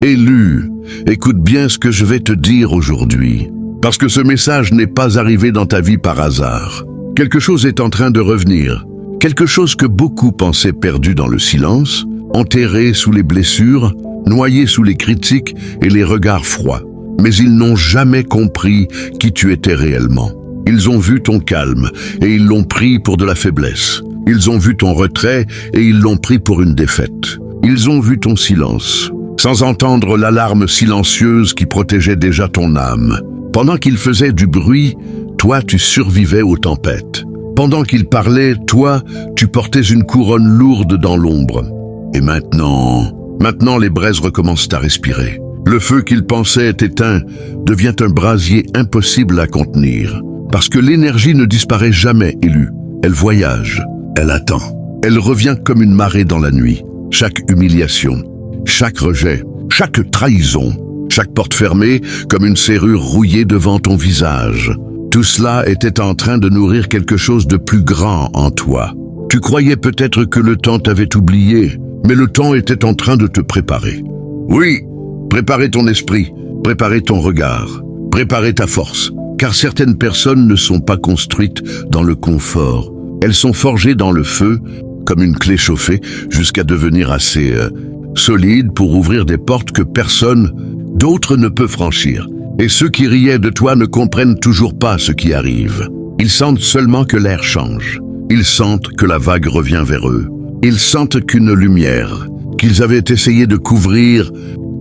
Élu, écoute bien ce que je vais te dire aujourd'hui, parce que ce message n'est pas arrivé dans ta vie par hasard. Quelque chose est en train de revenir, quelque chose que beaucoup pensaient perdu dans le silence, enterré sous les blessures, noyé sous les critiques et les regards froids. Mais ils n'ont jamais compris qui tu étais réellement. Ils ont vu ton calme et ils l'ont pris pour de la faiblesse. Ils ont vu ton retrait et ils l'ont pris pour une défaite. Ils ont vu ton silence, sans entendre l'alarme silencieuse qui protégeait déjà ton âme. Pendant qu'ils faisaient du bruit, toi tu survivais aux tempêtes. Pendant qu'ils parlaient, toi tu portais une couronne lourde dans l'ombre. Et maintenant les braises recommencent à respirer. Le feu qu'ils pensaient éteint devient un brasier impossible à contenir. Parce que l'énergie ne disparaît jamais, Élu. Elle voyage, elle attend. Elle revient comme une marée dans la nuit. Chaque humiliation, chaque rejet, chaque trahison, chaque porte fermée comme une serrure rouillée devant ton visage. Tout cela était en train de nourrir quelque chose de plus grand en toi. Tu croyais peut-être que le temps t'avait oublié, mais le temps était en train de te préparer. Oui, préparer ton esprit, préparer ton regard, préparer ta force. Car certaines personnes ne sont pas construites dans le confort. Elles sont forgées dans le feu, comme une clé chauffée, jusqu'à devenir assez solide pour ouvrir des portes que personne d'autre ne peut franchir. Et ceux qui riaient de toi ne comprennent toujours pas ce qui arrive. Ils sentent seulement que l'air change. Ils sentent que la vague revient vers eux. Ils sentent qu'une lumière, qu'ils avaient essayé de couvrir,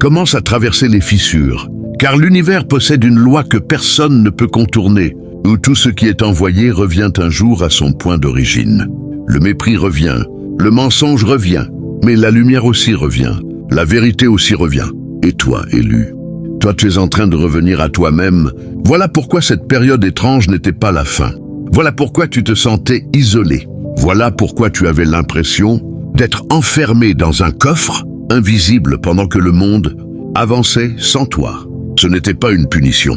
commence à traverser les fissures. Car l'univers possède une loi que personne ne peut contourner, où tout ce qui est envoyé revient un jour à son point d'origine. Le mépris revient, le mensonge revient, mais la lumière aussi revient, la vérité aussi revient. Et toi, Élu, toi tu es en train de revenir à toi-même. Voilà pourquoi cette période étrange n'était pas la fin. Voilà pourquoi tu te sentais isolé. Voilà pourquoi tu avais l'impression d'être enfermé dans un coffre invisible pendant que le monde avançait sans toi. Ce n'était pas une punition.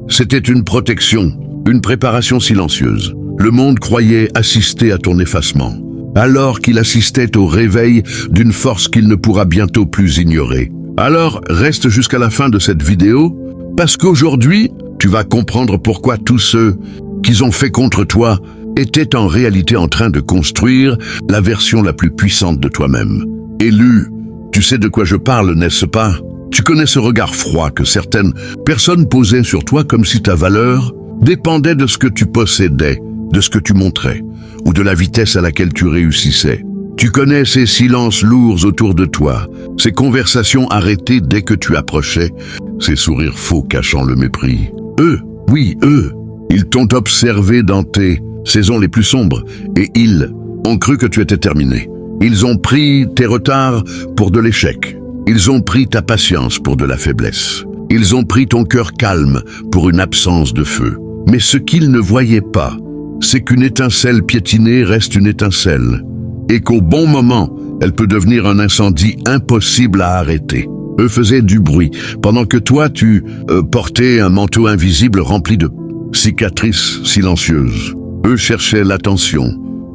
C'était une protection, une préparation silencieuse. Le monde croyait assister à ton effacement, alors qu'il assistait au réveil d'une force qu'il ne pourra bientôt plus ignorer. Alors, reste jusqu'à la fin de cette vidéo, parce qu'aujourd'hui, tu vas comprendre pourquoi tous ceux qu'ils ont fait contre toi étaient en réalité en train de construire la version la plus puissante de toi-même. Élu, tu sais de quoi je parle, n'est-ce pas ? Tu connais ce regard froid que certaines personnes posaient sur toi comme si ta valeur dépendait de ce que tu possédais, de ce que tu montrais, ou de la vitesse à laquelle tu réussissais. Tu connais ces silences lourds autour de toi, ces conversations arrêtées dès que tu approchais, ces sourires faux cachant le mépris. Eux, oui, eux, ils t'ont observé dans tes saisons les plus sombres, et ils ont cru que tu étais terminé. Ils ont pris tes retards pour de l'échec. Ils ont pris ta patience pour de la faiblesse. Ils ont pris ton cœur calme pour une absence de feu. Mais ce qu'ils ne voyaient pas, c'est qu'une étincelle piétinée reste une étincelle, et qu'au bon moment, elle peut devenir un incendie impossible à arrêter. Eux faisaient du bruit, pendant que toi, tu portais un manteau invisible rempli de cicatrices silencieuses. Eux cherchaient l'attention,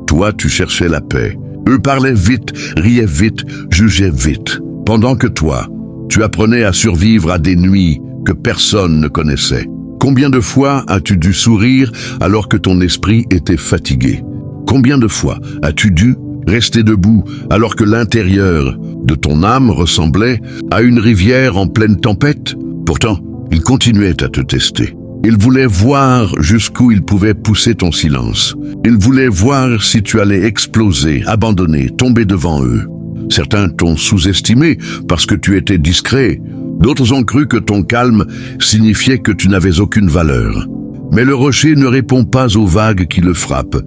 toi, tu cherchais la paix. Eux parlaient vite, riaient vite, jugeaient vite. Pendant que toi, tu apprenais à survivre à des nuits que personne ne connaissait. Combien de fois as-tu dû sourire alors que ton esprit était fatigué? Combien de fois as-tu dû rester debout alors que l'intérieur de ton âme ressemblait à une rivière en pleine tempête? Pourtant, ils continuaient à te tester. Ils voulaient voir jusqu'où ils pouvaient pousser ton silence. Ils voulaient voir si tu allais exploser, abandonner, tomber devant eux. Certains t'ont sous-estimé parce que tu étais discret. D'autres ont cru que ton calme signifiait que tu n'avais aucune valeur. Mais le rocher ne répond pas aux vagues qui le frappent.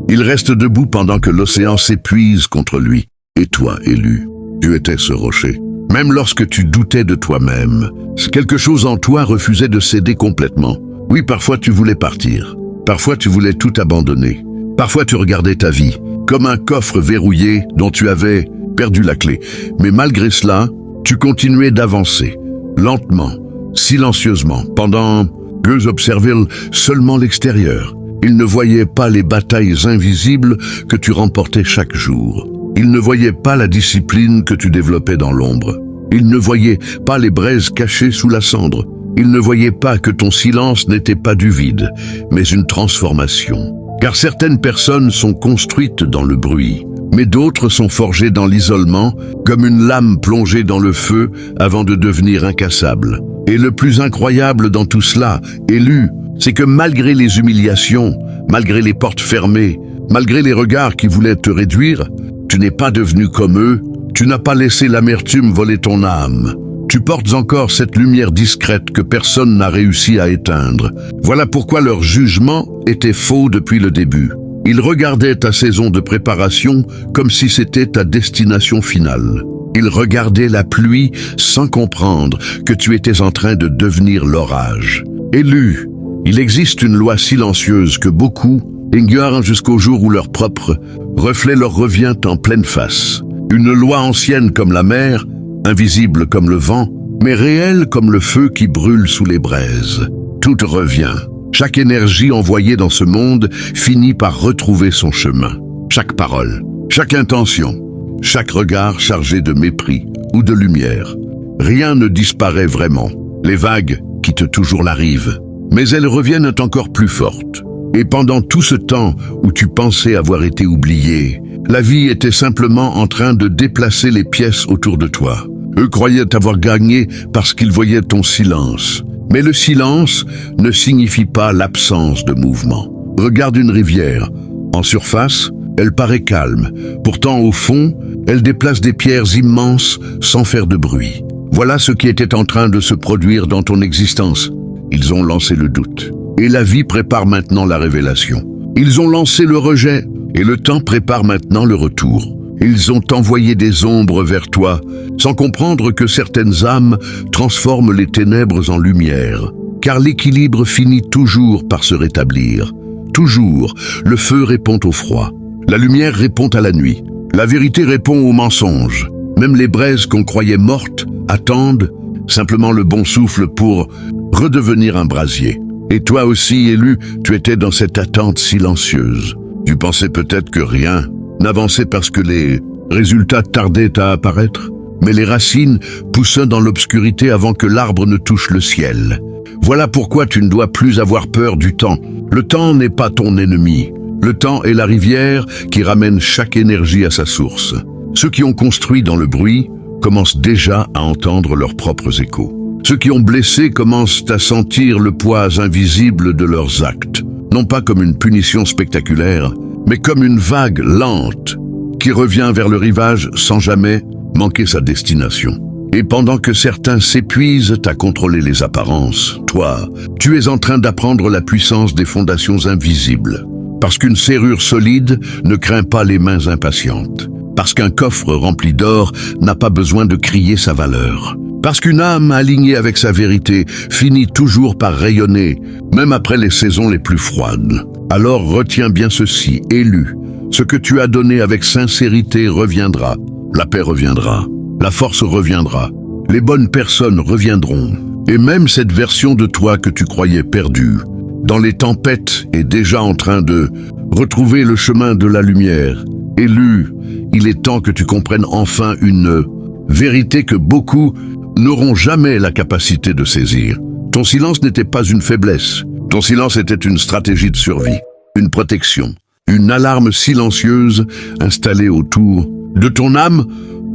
Il reste debout pendant que l'océan s'épuise contre lui. Et toi, Élu, tu étais ce rocher. Même lorsque tu doutais de toi-même, quelque chose en toi refusait de céder complètement. Oui, parfois tu voulais partir. Parfois tu voulais tout abandonner. Parfois tu regardais ta vie comme un coffre verrouillé dont tu avais perdu la clé. Mais malgré cela, tu continuais d'avancer, lentement, silencieusement, pendant qu'eux observaient seulement l'extérieur. Ils ne voyaient pas les batailles invisibles que tu remportais chaque jour. Ils ne voyaient pas la discipline que tu développais dans l'ombre. Il ne voyait pas les braises cachées sous la cendre. Il ne voyait pas que ton silence n'était pas du vide, mais une transformation. Car certaines personnes sont construites dans le bruit, mais d'autres sont forgées dans l'isolement, comme une lame plongée dans le feu avant de devenir incassable. Et le plus incroyable dans tout cela, Élu, c'est que malgré les humiliations, malgré les portes fermées, malgré les regards qui voulaient te réduire, tu n'es pas devenu comme eux, tu n'as pas laissé l'amertume voler ton âme. Tu portes encore cette lumière discrète que personne n'a réussi à éteindre. Voilà pourquoi leur jugement était faux depuis le début. Ils regardaient ta saison de préparation comme si c'était ta destination finale. Ils regardaient la pluie sans comprendre que tu étais en train de devenir l'orage. Élu, il existe une loi silencieuse que beaucoup ignorent jusqu'au jour où leur propre reflet leur revient en pleine face. Une loi ancienne comme la mer, invisible comme le vent, mais réelle comme le feu qui brûle sous les braises. Tout revient. Chaque énergie envoyée dans ce monde finit par retrouver son chemin. Chaque parole, chaque intention, chaque regard chargé de mépris ou de lumière. Rien ne disparaît vraiment. Les vagues quittent toujours la rive, mais elles reviennent encore plus fortes. Et pendant tout ce temps où tu pensais avoir été oublié, la vie était simplement en train de déplacer les pièces autour de toi. Eux croyaient avoir gagné parce qu'ils voyaient ton silence. Mais le silence ne signifie pas l'absence de mouvement. Regarde une rivière. En surface, elle paraît calme. Pourtant, au fond, elle déplace des pierres immenses sans faire de bruit. Voilà ce qui était en train de se produire dans ton existence. Ils ont lancé le doute. Et la vie prépare maintenant la révélation. Ils ont lancé le rejet. Et le temps prépare maintenant le retour. Ils ont envoyé des ombres vers toi, sans comprendre que certaines âmes transforment les ténèbres en lumière. Car l'équilibre finit toujours par se rétablir. Toujours, le feu répond au froid. La lumière répond à la nuit. La vérité répond au mensonge. Même les braises qu'on croyait mortes attendent simplement le bon souffle pour redevenir un brasier. Et toi aussi, Élu, tu étais dans cette attente silencieuse. Tu pensais peut-être que rien n'avançait parce que les résultats tardaient à apparaître, mais les racines poussaient dans l'obscurité avant que l'arbre ne touche le ciel. Voilà pourquoi tu ne dois plus avoir peur du temps. Le temps n'est pas ton ennemi. Le temps est la rivière qui ramène chaque énergie à sa source. Ceux qui ont construit dans le bruit commencent déjà à entendre leurs propres échos. Ceux qui ont blessé commencent à sentir le poids invisible de leurs actes, non pas comme une punition spectaculaire, mais comme une vague lente qui revient vers le rivage sans jamais manquer sa destination. Et pendant que certains s'épuisent à contrôler les apparences, toi, tu es en train d'apprendre la puissance des fondations invisibles. Parce qu'une serrure solide ne craint pas les mains impatientes. Parce qu'un coffre rempli d'or n'a pas besoin de crier sa valeur. Parce qu'une âme alignée avec sa vérité finit toujours par rayonner, même après les saisons les plus froides. Alors retiens bien ceci, Élu. Ce que tu as donné avec sincérité reviendra. La paix reviendra. La force reviendra. Les bonnes personnes reviendront. Et même cette version de toi que tu croyais perdue, dans les tempêtes, est déjà en train de retrouver le chemin de la lumière. Élu, il est temps que tu comprennes enfin une vérité que beaucoup n'auront jamais la capacité de saisir. Ton silence n'était pas une faiblesse. Ton silence était une stratégie de survie, une protection, une alarme silencieuse installée autour de ton âme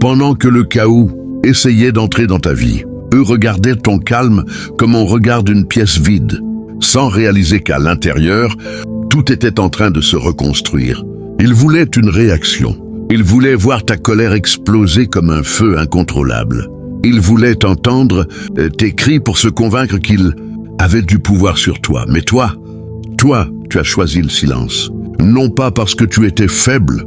pendant que le chaos essayait d'entrer dans ta vie. Eux regardaient ton calme comme on regarde une pièce vide, sans réaliser qu'à l'intérieur, tout était en train de se reconstruire. Ils voulaient une réaction. Ils voulaient voir ta colère exploser comme un feu incontrôlable. Ils voulaient entendre tes cris pour se convaincre qu'ils avaient du pouvoir sur toi. Mais toi, tu as choisi le silence. Non pas parce que tu étais faible,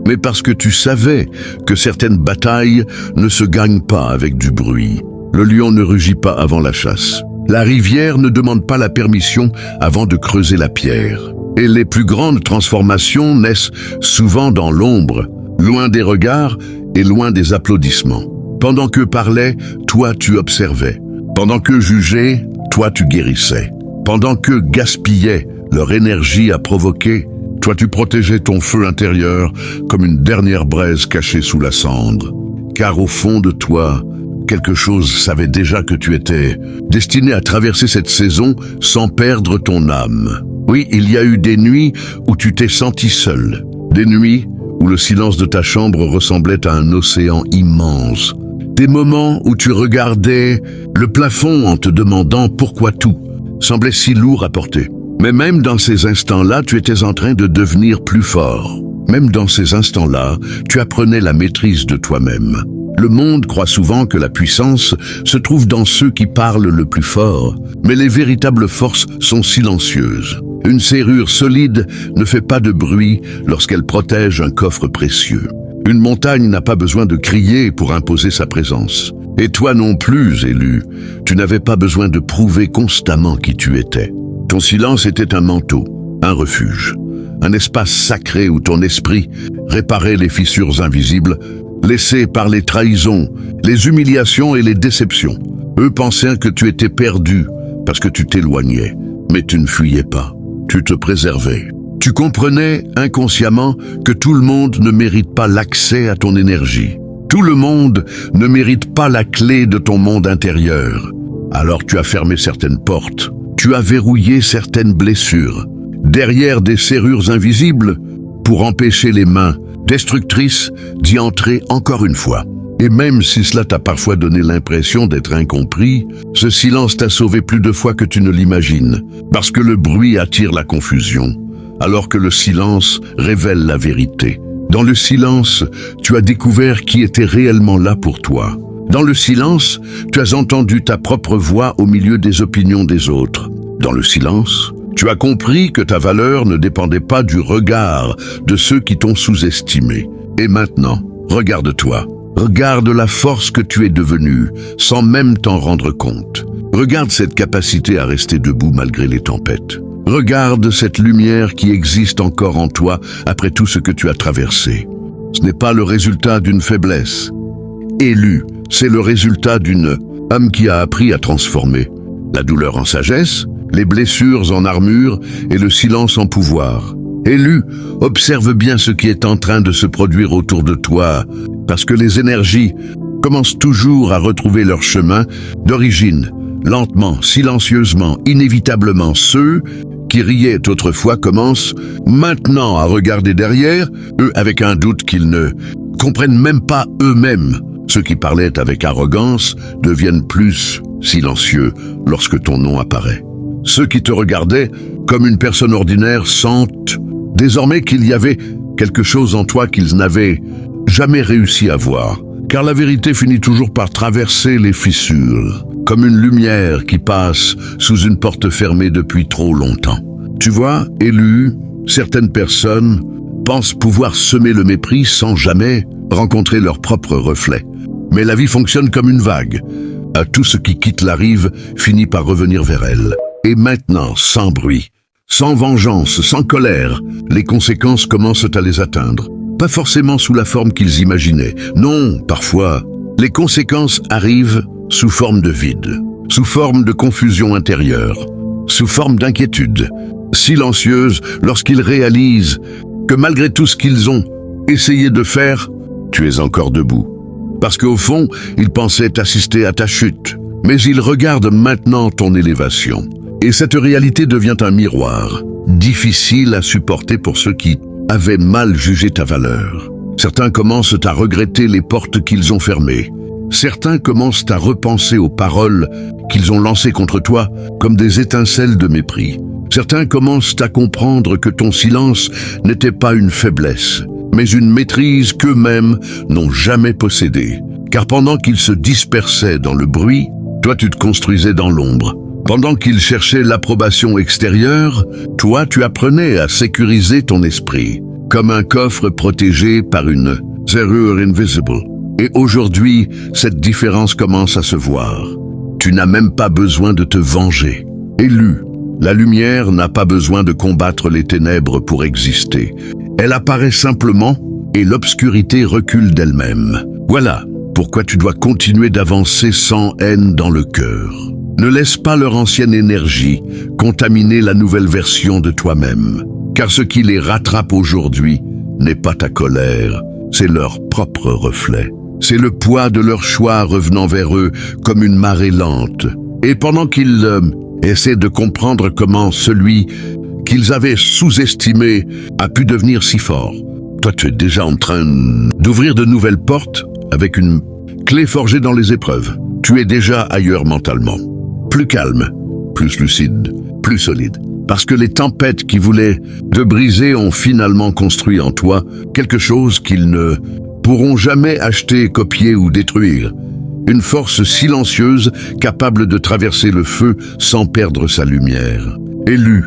mais parce que tu savais que certaines batailles ne se gagnent pas avec du bruit. Le lion ne rugit pas avant la chasse. La rivière ne demande pas la permission avant de creuser la pierre. Et les plus grandes transformations naissent souvent dans l'ombre, loin des regards et loin des applaudissements. Pendant qu'eux parlaient, toi tu observais. Pendant qu'eux jugeaient, toi tu guérissais. Pendant qu'eux gaspillaient leur énergie à provoquer, toi tu protégeais ton feu intérieur comme une dernière braise cachée sous la cendre. Car au fond de toi, quelque chose savait déjà que tu étais destiné à traverser cette saison sans perdre ton âme. Oui, il y a eu des nuits où tu t'es senti seul. Des nuits où le silence de ta chambre ressemblait à un océan immense. Des moments où tu regardais le plafond en te demandant pourquoi tout semblait si lourd à porter. Mais même dans ces instants-là, tu étais en train de devenir plus fort. Même dans ces instants-là, tu apprenais la maîtrise de toi-même. Le monde croit souvent que la puissance se trouve dans ceux qui parlent le plus fort, mais les véritables forces sont silencieuses. Une serrure solide ne fait pas de bruit lorsqu'elle protège un coffre précieux. Une montagne n'a pas besoin de crier pour imposer sa présence. Et toi non plus, élu, tu n'avais pas besoin de prouver constamment qui tu étais. Ton silence était un manteau, un refuge, un espace sacré où ton esprit réparait les fissures invisibles, laissées par les trahisons, les humiliations et les déceptions. Eux pensaient que tu étais perdu parce que tu t'éloignais, mais tu ne fuyais pas, tu te préservais. Tu comprenais inconsciemment que tout le monde ne mérite pas l'accès à ton énergie. Tout le monde ne mérite pas la clé de ton monde intérieur. Alors tu as fermé certaines portes. Tu as verrouillé certaines blessures, derrière des serrures invisibles, pour empêcher les mains destructrices d'y entrer encore une fois. Et même si cela t'a parfois donné l'impression d'être incompris, ce silence t'a sauvé plus de fois que tu ne l'imagines, parce que le bruit attire la confusion, alors que le silence révèle la vérité. Dans le silence, tu as découvert qui était réellement là pour toi. Dans le silence, tu as entendu ta propre voix au milieu des opinions des autres. Dans le silence, tu as compris que ta valeur ne dépendait pas du regard de ceux qui t'ont sous-estimé. Et maintenant, regarde-toi. Regarde la force que tu es devenue, sans même t'en rendre compte. Regarde cette capacité à rester debout malgré les tempêtes. Regarde cette lumière qui existe encore en toi après tout ce que tu as traversé. Ce n'est pas le résultat d'une faiblesse. Élu, c'est le résultat d'une âme qui a appris à transformer la douleur en sagesse, les blessures en armure et le silence en pouvoir. Élu, observe bien ce qui est en train de se produire autour de toi, parce que les énergies commencent toujours à retrouver leur chemin d'origine, lentement, silencieusement, inévitablement. Ceux qui riaient autrefois commencent maintenant à regarder derrière, eux avec un doute qu'ils ne comprennent même pas eux-mêmes. Ceux qui parlaient avec arrogance deviennent plus silencieux lorsque ton nom apparaît. Ceux qui te regardaient comme une personne ordinaire sentent désormais qu'il y avait quelque chose en toi qu'ils n'avaient jamais réussi à voir. Car la vérité finit toujours par traverser les fissures, comme une lumière qui passe sous une porte fermée depuis trop longtemps. Tu vois, élu, certaines personnes pensent pouvoir semer le mépris sans jamais rencontrer leur propre reflet. Mais la vie fonctionne comme une vague. Tout ce qui quitte la rive finit par revenir vers elle. Et maintenant, sans bruit, sans vengeance, sans colère, les conséquences commencent à les atteindre. Pas forcément sous la forme qu'ils imaginaient. Non, parfois, les conséquences arrivent sous forme de vide, sous forme de confusion intérieure, sous forme d'inquiétude, silencieuse lorsqu'ils réalisent que malgré tout ce qu'ils ont essayé de faire, tu es encore debout. Parce qu'au fond, ils pensaient assister à ta chute. Mais ils regardent maintenant ton élévation. Et cette réalité devient un miroir, difficile à supporter pour ceux qui avaient mal jugé ta valeur. Certains commencent à regretter les portes qu'ils ont fermées. Certains commencent à repenser aux paroles qu'ils ont lancées contre toi comme des étincelles de mépris. Certains commencent à comprendre que ton silence n'était pas une faiblesse, mais une maîtrise qu'eux-mêmes n'ont jamais possédée. Car pendant qu'ils se dispersaient dans le bruit, toi tu te construisais dans l'ombre. Pendant qu'ils cherchaient l'approbation extérieure, toi tu apprenais à sécuriser ton esprit, comme un coffre protégé par une serrure invisible. Et aujourd'hui, cette différence commence à se voir. Tu n'as même pas besoin de te venger. Élu, la lumière n'a pas besoin de combattre les ténèbres pour exister. Elle apparaît simplement et l'obscurité recule d'elle-même. Voilà pourquoi tu dois continuer d'avancer sans haine dans le cœur. Ne laisse pas leur ancienne énergie contaminer la nouvelle version de toi-même. Car ce qui les rattrape aujourd'hui n'est pas ta colère, c'est leur propre reflet. C'est le poids de leur choix revenant vers eux comme une marée lente. Et pendant qu'ils essaient de comprendre comment celui qu'ils avaient sous-estimé a pu devenir si fort, toi tu es déjà en train d'ouvrir de nouvelles portes avec une clé forgée dans les épreuves. Tu es déjà ailleurs mentalement, plus calme, plus lucide, plus solide. Parce que les tempêtes qui voulaient te briser ont finalement construit en toi quelque chose qu'ils ne pourront jamais acheter, copier ou détruire. Une force silencieuse capable de traverser le feu sans perdre sa lumière. Élu,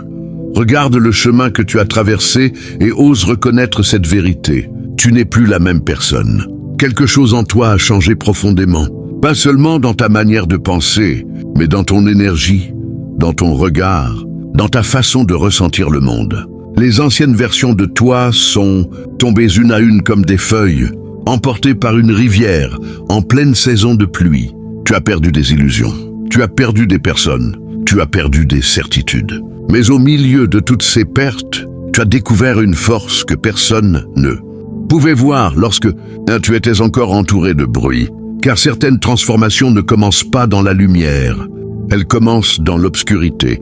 regarde le chemin que tu as traversé et ose reconnaître cette vérité. Tu n'es plus la même personne. Quelque chose en toi a changé profondément. Pas seulement dans ta manière de penser, mais dans ton énergie, dans ton regard, dans ta façon de ressentir le monde. Les anciennes versions de toi sont tombées une à une comme des feuilles, emportées par une rivière en pleine saison de pluie. Tu as perdu des illusions, tu as perdu des personnes, tu as perdu des certitudes. Mais au milieu de toutes ces pertes, tu as découvert une force que personne ne pouvait voir lorsque tu étais encore entouré de bruit. Car certaines transformations ne commencent pas dans la lumière, elles commencent dans l'obscurité.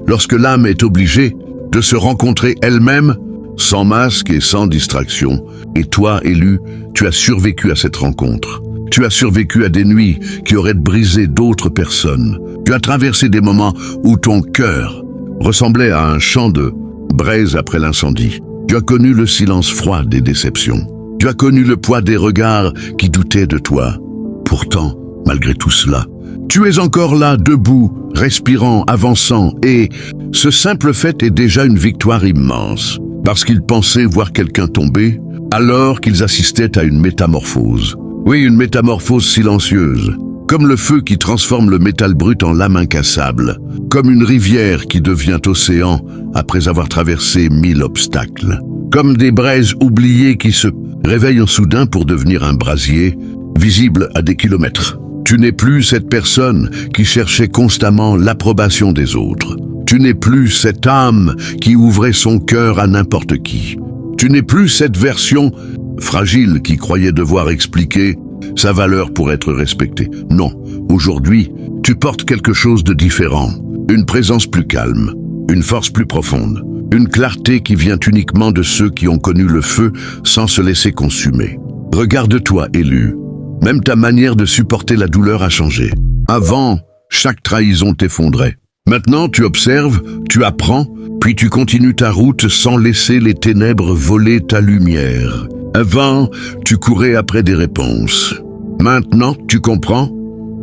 Lorsque l'âme est obligée de se rencontrer elle-même, sans masque et sans distraction. Et toi, élu, tu as survécu à cette rencontre. Tu as survécu à des nuits qui auraient brisé d'autres personnes. Tu as traversé des moments où ton cœur ressemblait à un champ de braise après l'incendie. Tu as connu le silence froid des déceptions. Tu as connu le poids des regards qui doutaient de toi. Pourtant, malgré tout cela, tu es encore là, debout, respirant, avançant, et ce simple fait est déjà une victoire immense. Parce qu'ils pensaient voir quelqu'un tomber, alors qu'ils assistaient à une métamorphose. Oui, une métamorphose silencieuse. Comme le feu qui transforme le métal brut en lame incassable. Comme une rivière qui devient océan après avoir traversé 1000 obstacles. Comme des braises oubliées qui se réveillent soudain pour devenir un brasier, visible à des kilomètres. Tu n'es plus cette personne qui cherchait constamment l'approbation des autres. Tu n'es plus cette âme qui ouvrait son cœur à n'importe qui. Tu n'es plus cette version fragile qui croyait devoir expliquer sa valeur pour être respectée. Non, aujourd'hui, tu portes quelque chose de différent. Une présence plus calme, une force plus profonde, une clarté qui vient uniquement de ceux qui ont connu le feu sans se laisser consumer. Regarde-toi, élu. Même ta manière de supporter la douleur a changé. Avant, chaque trahison t'effondrait. Maintenant, tu observes, tu apprends, puis tu continues ta route sans laisser les ténèbres voler ta lumière. Avant, tu courais après des réponses. Maintenant, tu comprends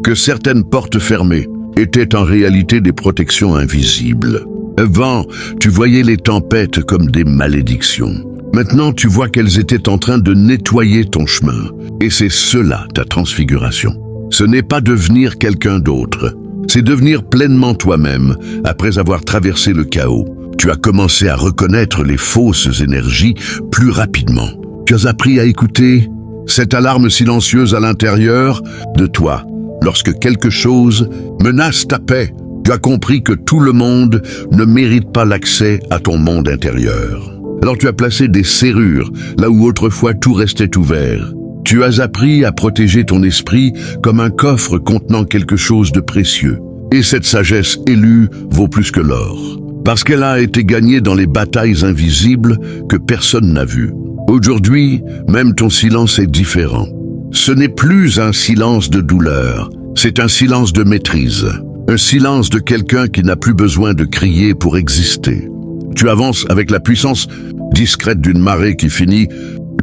que certaines portes fermées étaient en réalité des protections invisibles. Avant, tu voyais les tempêtes comme des malédictions. Maintenant, tu vois qu'elles étaient en train de nettoyer ton chemin. Et c'est cela, ta transfiguration. Ce n'est pas devenir quelqu'un d'autre. C'est devenir pleinement toi-même après avoir traversé le chaos. Tu as commencé à reconnaître les fausses énergies plus rapidement. Tu as appris à écouter cette alarme silencieuse à l'intérieur de toi. Lorsque quelque chose menace ta paix, tu as compris que tout le monde ne mérite pas l'accès à ton monde intérieur. Alors tu as placé des serrures là où autrefois tout restait ouvert. Tu as appris à protéger ton esprit comme un coffre contenant quelque chose de précieux. Et cette sagesse élue vaut plus que l'or, parce qu'elle a été gagnée dans les batailles invisibles que personne n'a vues. Aujourd'hui, même ton silence est différent. Ce n'est plus un silence de douleur, c'est un silence de maîtrise. Un silence de quelqu'un qui n'a plus besoin de crier pour exister. Tu avances avec la puissance discrète d'une marée qui finit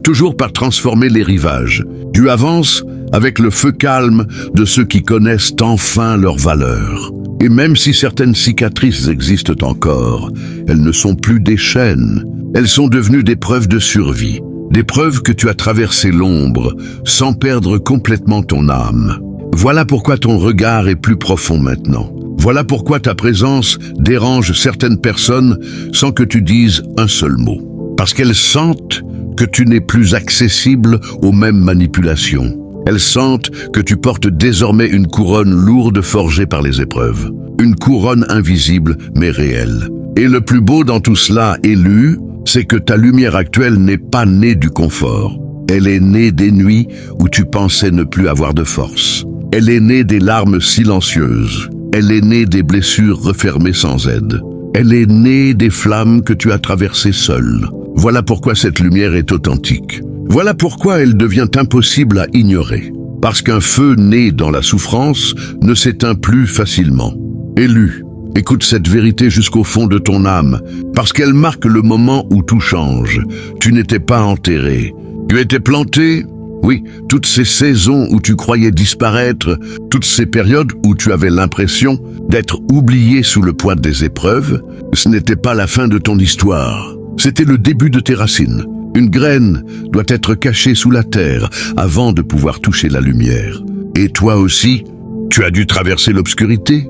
toujours par transformer les rivages. Tu avances avec le feu calme de ceux qui connaissent enfin leur valeur. Et même si certaines cicatrices existent encore, elles ne sont plus des chaînes. Elles sont devenues des preuves de survie. Des preuves que tu as traversé l'ombre sans perdre complètement ton âme. Voilà pourquoi ton regard est plus profond maintenant. Voilà pourquoi ta présence dérange certaines personnes sans que tu dises un seul mot. Parce qu'elles sentent que tu n'es plus accessible aux mêmes manipulations. Elles sentent que tu portes désormais une couronne lourde forgée par les épreuves. Une couronne invisible mais réelle. Et le plus beau dans tout cela, élu, c'est que ta lumière actuelle n'est pas née du confort. Elle est née des nuits où tu pensais ne plus avoir de force. Elle est née des larmes silencieuses. Elle est née des blessures refermées sans aide. Elle est née des flammes que tu as traversées seule. Voilà pourquoi cette lumière est authentique. Voilà pourquoi elle devient impossible à ignorer. Parce qu'un feu né dans la souffrance ne s'éteint plus facilement. Élu, écoute cette vérité jusqu'au fond de ton âme, parce qu'elle marque le moment où tout change. Tu n'étais pas enterré. Tu étais planté. Oui, toutes ces saisons où tu croyais disparaître, toutes ces périodes où tu avais l'impression d'être oublié sous le poids des épreuves, ce n'était pas la fin de ton histoire. C'était le début de tes racines. Une graine doit être cachée sous la terre avant de pouvoir toucher la lumière. Et toi aussi, tu as dû traverser l'obscurité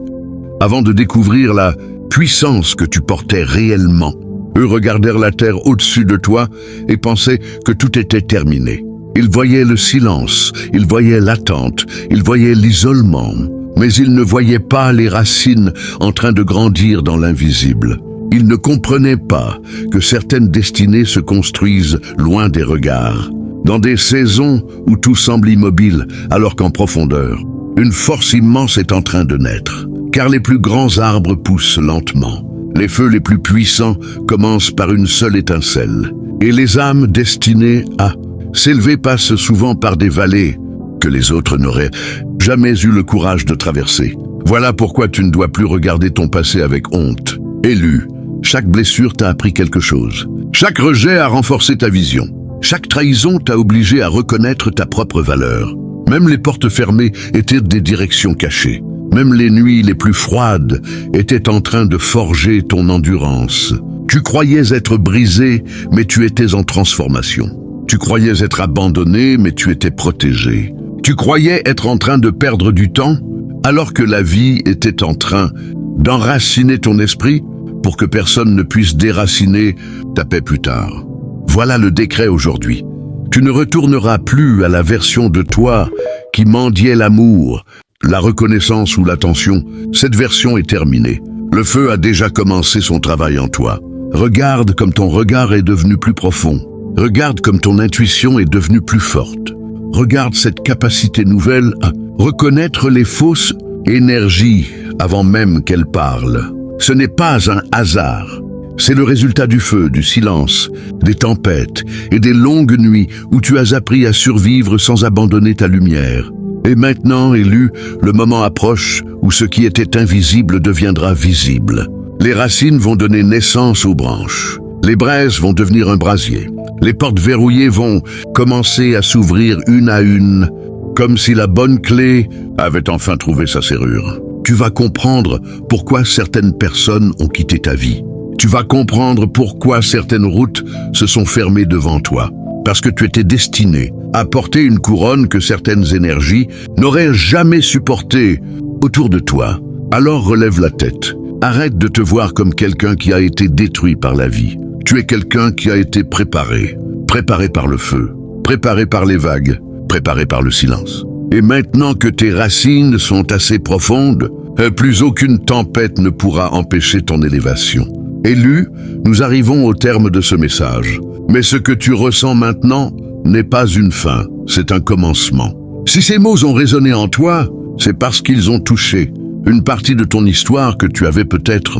avant de découvrir la puissance que tu portais réellement. Eux regardèrent la terre au-dessus de toi et pensaient que tout était terminé. Ils voyaient le silence, ils voyaient l'attente, ils voyaient l'isolement, mais ils ne voyaient pas les racines en train de grandir dans l'invisible. Ils ne comprenaient pas que certaines destinées se construisent loin des regards, dans des saisons où tout semble immobile, alors qu'en profondeur, une force immense est en train de naître. Car les plus grands arbres poussent lentement. Les feux les plus puissants commencent par une seule étincelle. Et les âmes destinées à s'élever passent souvent par des vallées que les autres n'auraient jamais eu le courage de traverser. Voilà pourquoi tu ne dois plus regarder ton passé avec honte. Élu, chaque blessure t'a appris quelque chose. Chaque rejet a renforcé ta vision. Chaque trahison t'a obligé à reconnaître ta propre valeur. Même les portes fermées étaient des directions cachées. Même les nuits les plus froides étaient en train de forger ton endurance. Tu croyais être brisé, mais tu étais en transformation. Tu croyais être abandonné, mais tu étais protégé. Tu croyais être en train de perdre du temps, alors que la vie était en train d'enraciner ton esprit pour que personne ne puisse déraciner ta paix plus tard. Voilà le décret aujourd'hui. Tu ne retourneras plus à la version de toi qui mendiait l'amour, la reconnaissance ou l'attention. Cette version est terminée. Le feu a déjà commencé son travail en toi. Regarde comme ton regard est devenu plus profond. Regarde comme ton intuition est devenue plus forte. Regarde cette capacité nouvelle à reconnaître les fausses énergies avant même qu'elles parlent. Ce n'est pas un hasard. C'est le résultat du feu, du silence, des tempêtes et des longues nuits où tu as appris à survivre sans abandonner ta lumière. Et maintenant, Élu, le moment approche où ce qui était invisible deviendra visible. Les racines vont donner naissance aux branches. Les braises vont devenir un brasier. Les portes verrouillées vont commencer à s'ouvrir une à une, comme si la bonne clé avait enfin trouvé sa serrure. Tu vas comprendre pourquoi certaines personnes ont quitté ta vie. Tu vas comprendre pourquoi certaines routes se sont fermées devant toi. Parce que tu étais destiné à porter une couronne que certaines énergies n'auraient jamais supportée autour de toi. Alors relève la tête. Arrête de te voir comme quelqu'un qui a été détruit par la vie. Tu es quelqu'un qui a été préparé. Préparé par le feu, préparé par les vagues, préparé par le silence. Et maintenant que tes racines sont assez profondes, plus aucune tempête ne pourra empêcher ton élévation. Élu, nous arrivons au terme de ce message. Mais ce que tu ressens maintenant n'est pas une fin, c'est un commencement. Si ces mots ont résonné en toi, c'est parce qu'ils ont touché une partie de ton histoire que tu avais peut-être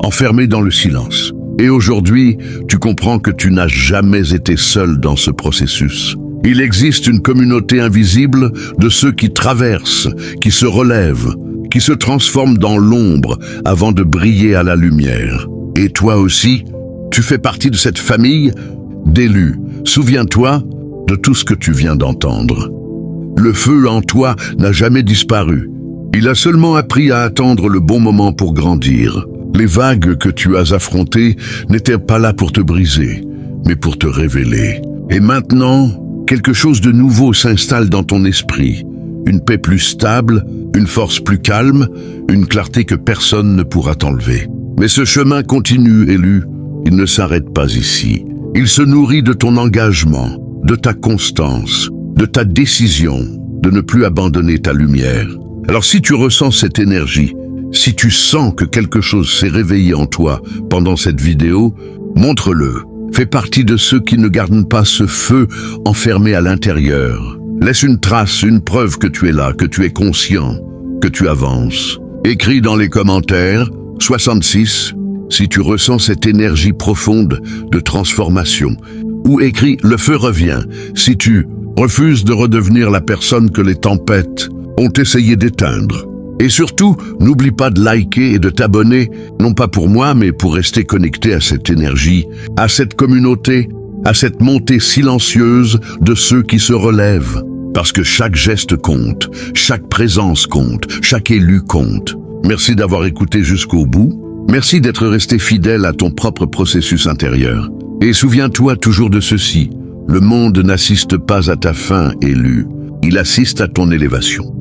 enfermée dans le silence. Et aujourd'hui, tu comprends que tu n'as jamais été seul dans ce processus. Il existe une communauté invisible de ceux qui traversent, qui se relèvent, qui se transforment dans l'ombre avant de briller à la lumière. Et toi aussi, tu fais partie de cette famille d'élus. Souviens-toi de tout ce que tu viens d'entendre. Le feu en toi n'a jamais disparu. Il a seulement appris à attendre le bon moment pour grandir. Les vagues que tu as affrontées n'étaient pas là pour te briser, mais pour te révéler. Et maintenant, quelque chose de nouveau s'installe dans ton esprit. Une paix plus stable, une force plus calme, une clarté que personne ne pourra t'enlever. Mais ce chemin continue, Élu. Il ne s'arrête pas ici. Il se nourrit de ton engagement, de ta constance, de ta décision de ne plus abandonner ta lumière. Alors si tu ressens cette énergie, si tu sens que quelque chose s'est réveillé en toi pendant cette vidéo, montre-le. Fais partie de ceux qui ne gardent pas ce feu enfermé à l'intérieur. Laisse une trace, une preuve que tu es là, que tu es conscient, que tu avances. Écris dans les commentaires 66 si tu ressens cette énergie profonde de transformation. Ou écris le feu revient si tu refuses de redevenir la personne que les tempêtes ont essayé d'éteindre. Et surtout, n'oublie pas de liker et de t'abonner, non pas pour moi, mais pour rester connecté à cette énergie, à cette communauté, à cette montée silencieuse de ceux qui se relèvent. Parce que chaque geste compte, chaque présence compte, chaque élu compte. Merci d'avoir écouté jusqu'au bout. Merci d'être resté fidèle à ton propre processus intérieur. Et souviens-toi toujours de ceci, le monde n'assiste pas à ta fin, élu, il assiste à ton élévation.